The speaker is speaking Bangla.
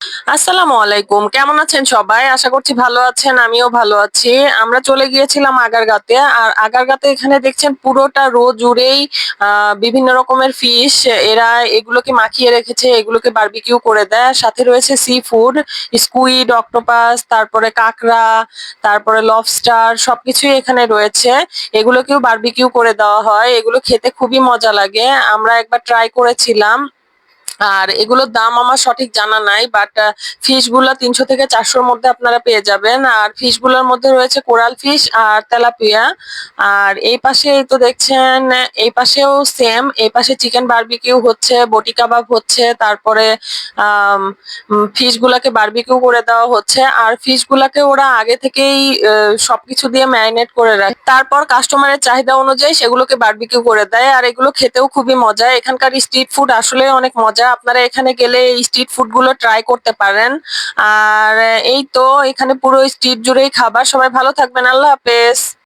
আসসালামু আলাইকুম। কেমন আছেন সবাই? আশা করছি ভালো আছেন। আমিও ভালো আছি। আমরা চলে গিয়েছিলাম আগারগাঁতে। আর আগারগাঁতে এখানে দেখছেন পুরোটা রো জুড়েই বিভিন্ন রকমের ফিশ। এরা এগুলোকে মাখিয়ে রেখেছে, এগুলোকে বারবিকিউ করে দেয়। সাথে রয়েছে সি ফুড, স্কুইড, অক্টোপাস, তারপরে কাঁকড়া, তারপরে লবস্টার সবকিছুই এখানে রয়েছে। এগুলোকেও বারবিকিউ করে দেওয়া হয়। এগুলো খেতে খুবই মজা লাগে। আমরা একবার ট্রাই করেছিলাম। আর এগুলোর দাম আমার সঠিক জানা নাই, বাট ফিশ গুলা 300 থেকে 400-র মধ্যে আপনারা পেয়ে যাবেন। আর ফিশ গুলোর মধ্যে রয়েছে কোরাল ফিশ আর তেলাপিয়া। আর এই পাশে এই তো দেখছেন, এই পাশেও সেম, এই পাশে চিকেন বারবিকিউ হচ্ছে, বটি কাবাব হচ্ছে, তারপরে ফিশ গুলাকে বারবিকিউ করে দেওয়া হচ্ছে। আর ফিশ গুলাকে ওরা আগে থেকেই সবকিছু দিয়ে ম্যারিনেট করে রাখে, তারপর কাস্টমারের চাহিদা অনুযায়ী সেগুলোকে বারবিকিউ করে দেয়। আর এগুলো খেতেও খুবই মজা। এখানকার স্ট্রিট ফুড আসলে অনেক মজা। আপনারা এখানে গেলে এই স্ট্রিট ফুড গুলো ট্রাই করতে পারেন। আর এই তো এখানে পুরো স্ট্রিট জুড়েই খাবার। সবাই ভালো থাকবেন। আল্লাহ হাফেজ।